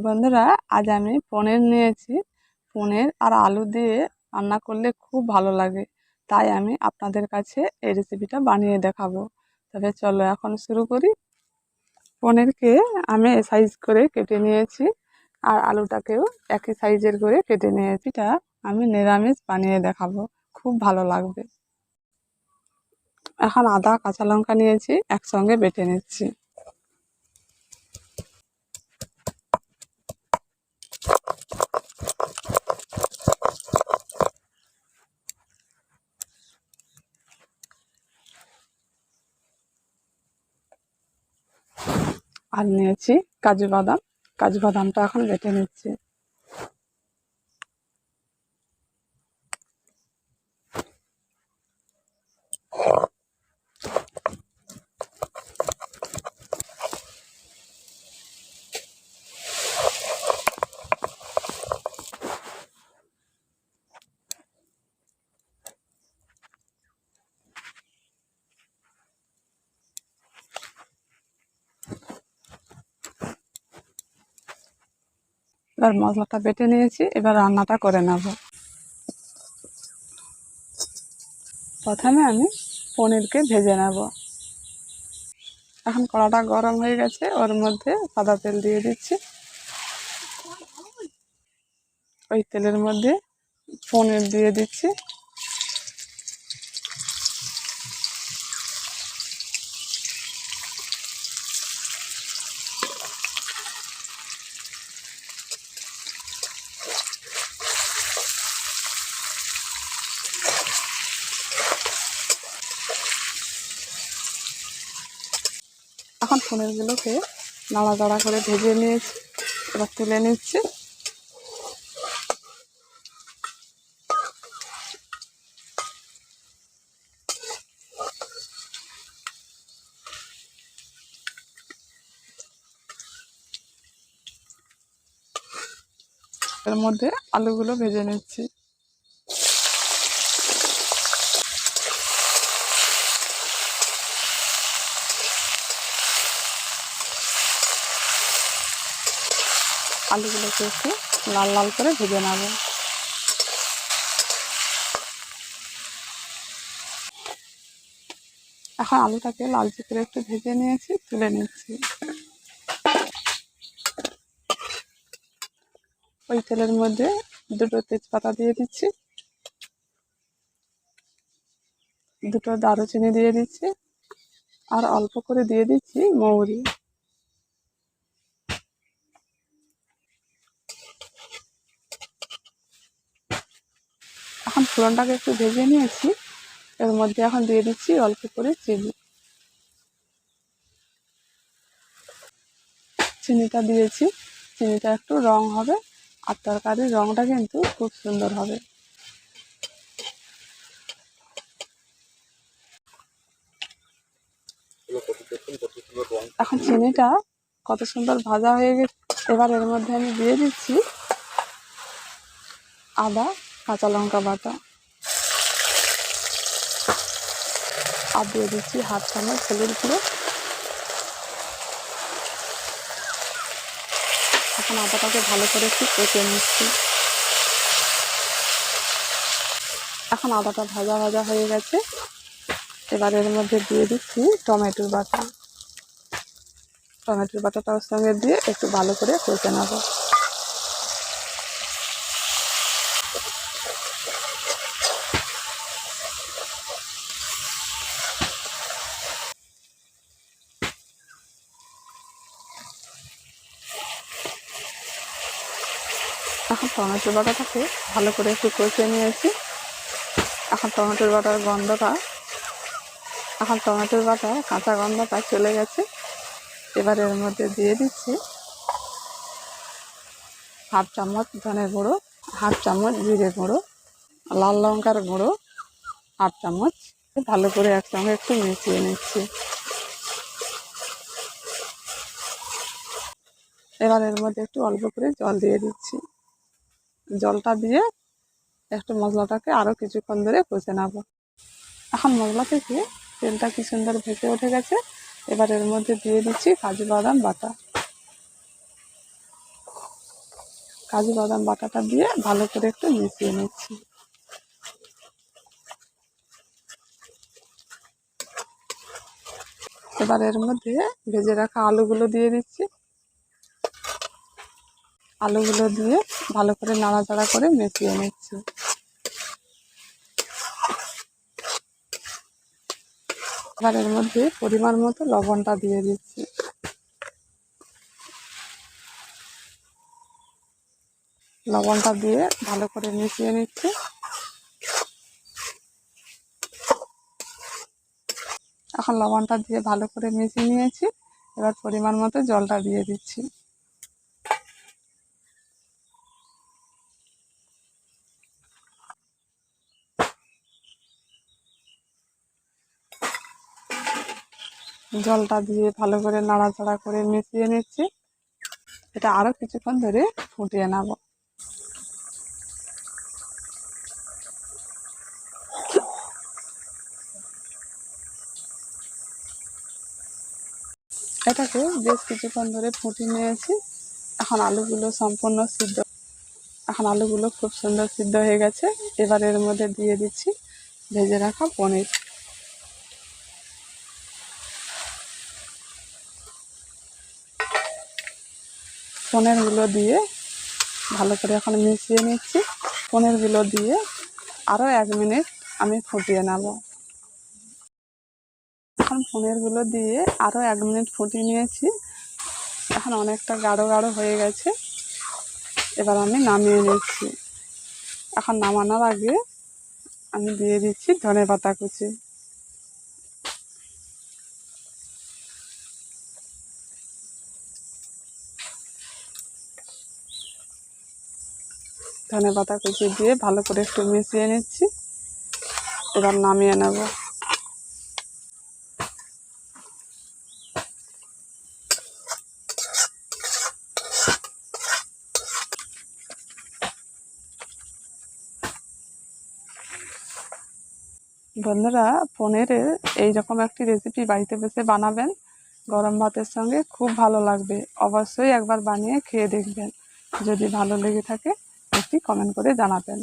বন্ধুরা, আজ আমি পনির নিয়েছি। পনির আর আলু দিয়ে রান্না করলে খুব ভালো লাগে, তাই আমি আপনাদের কাছে এই রেসিপিটা বানিয়ে দেখাবো। তবে চলো এখন শুরু করি। পনিরকে আমি এই সাইজ করে কেটে নিয়েছি, আর আলুটাকেও একই সাইজের করে কেটে নিয়েছি। এটা আমি নিরামিষ বানিয়ে দেখাবো, খুব ভালো লাগবে। এখন আদা কাঁচা লঙ্কা নিয়েছি, একসঙ্গে বেটে নিচ্ছি। আর নিয়েছি কাজু বাদাম, কাজু বাদামটা এখন বেটে নিচ্ছি। এবার মশলাটা বেটে নিয়েছি, এবার রান্নাটা করে নেব। প্রথমে আমি পনিরকে ভেজে নেব। এখন কড়াটা গরম হয়ে গেছে, ওর মধ্যে সাদা তেল দিয়ে দিচ্ছি। ওই তেলের মধ্যে পনির দিয়ে দিচ্ছি। এখন পনিরগুলোকে নাড়াচাড়া করে ভেজে নিয়েছি, এবার তুলে নিচ্ছি। এর মধ্যে আলুগুলো ভেজে নিচ্ছি। আলুগুলোকে একটু লাল লাল করে ভেজে নেব। এখন আলুটাকে লালচে করে একটু ভেজে নিয়েছি, তুলে নিচ্ছি। ওই তেলের মধ্যে দুটো তেজপাতা দিয়ে দিচ্ছি, দুটো দারুচিনি দিয়ে দিচ্ছি, আর অল্প করে দিয়ে দিচ্ছি মৌরি। এখন ফোড়নটাকে একটু ভেজে নিয়েছি, এর মধ্যে এখন দিয়ে দিচ্ছি অল্প করে চিনি। চিনিটা দিয়েছি, চিনিটা একটু রং হবে, আর তরকারির রংটা কিন্তু খুব সুন্দর হবে। এখন চিনিটা কত সুন্দর ভাজা হয়ে গেছে। এবার এর মধ্যে আমি দিয়ে দিচ্ছি আদা কাঁচা লঙ্কা বাটা, আর দিয়ে দিচ্ছি হাফ চামচ হলুদ গুঁড়ো। এখন আদাটাকে ভালো করে একটু কষে নিচ্ছি। এখন আদাটা ভাজা ভাজা হয়ে গেছে, এবার এর মধ্যে দিয়ে দিচ্ছি টমেটোর বাটা। টমেটোর বাটাটা ওর সঙ্গে দিয়ে একটু ভালো করে কষে নেব। এখন টমেটোর বাটাটাকে ভালো করে একটু কষে নিয়েছি। এখন টমেটোর বাটার কাঁচা গন্ধটা চলে গেছে। এবার এর মধ্যে দিয়ে দিচ্ছি হাফ চামচ ধনে গুঁড়ো, হাফ চামচ জিরে গুঁড়ো, লাল লঙ্কার গুঁড়ো হাফ চামচ। ভালো করে একসঙ্গে একটু মিশিয়ে নিচ্ছি। এবার এর মধ্যে একটু অল্প করে জল দিয়ে দিচ্ছি। জলটা দিয়ে একটু মশলাটাকে আরও কিছুক্ষণ ধরে কষে নেব। এখন মশলা থেকে তেলটা কি সুন্দর ভেসে উঠে গেছে। এবার এর মধ্যে দিয়ে দিচ্ছি কাজু বাদাম বাটা। কাজু বাদাম বাটাটা দিয়ে ভালো করে একটু মিশিয়ে নিচ্ছি। এবার এর মধ্যে ভেজে রাখা আলুগুলো দিয়ে দিচ্ছি। আলুগুলো দিয়ে ভালো করে নাড়াচাড়া করে মিশিয়ে নিচ্ছি। এবার এর মধ্যে পরিমাণ মতো লবণটা দিয়ে দিচ্ছি। লবণটা দিয়ে ভালো করে মিশিয়ে নিচ্ছি। এখন লবণটা দিয়ে ভালো করে মিশিয়ে নিয়েছি। এবার পরিমাণ মতো জলটা দিয়ে দিচ্ছি। জলটা দিয়ে ভালো করে নাড়াচাড়া করে মিশিয়ে নিচ্ছি। এটা আরো কিছুক্ষণ ধরে ফুটিয়ে নেব। এটাকে বেশ কিছুক্ষণ ধরে ফুটিয়ে নিয়েছি। এখন আলুগুলো সম্পূর্ণ সিদ্ধ। এখন আলুগুলো খুব সুন্দর সিদ্ধ হয়ে গেছে। এবার এর মধ্যে দিয়ে দিচ্ছি ভেজে রাখা পনির। পনিরগুলো দিয়ে ভালো করে এখন মিশিয়ে নিচ্ছি। পনিরগুলো দিয়ে আরও 1 মিনিট আমি ফুটিয়ে নেব। এখন পনিরগুলো দিয়ে আরও 1 মিনিট ফুটিয়ে নিয়েছি। এখন অনেকটা গাঢ় গাঢ় হয়ে গেছে। এবার আমি নামিয়ে নিচ্ছি। এখন নামানোর আগে আমি দিয়ে দিচ্ছি ধনেপাতা কুচি। ধনেপাতা কুচি দিয়ে ভালো করে একটু মিশিয়ে নিচ্ছি। এবার নামিয়ে নেব। বন্ধুরা, পনিরের এইরকম একটি রেসিপি বাড়িতে বসে বানাবেন। গরম ভাতের সঙ্গে খুব ভালো লাগবে। অবশ্যই একবার বানিয়ে খেয়ে দেখবেন। যদি ভালো লেগে থাকে একটি কমেন্ট করে জানাবেন।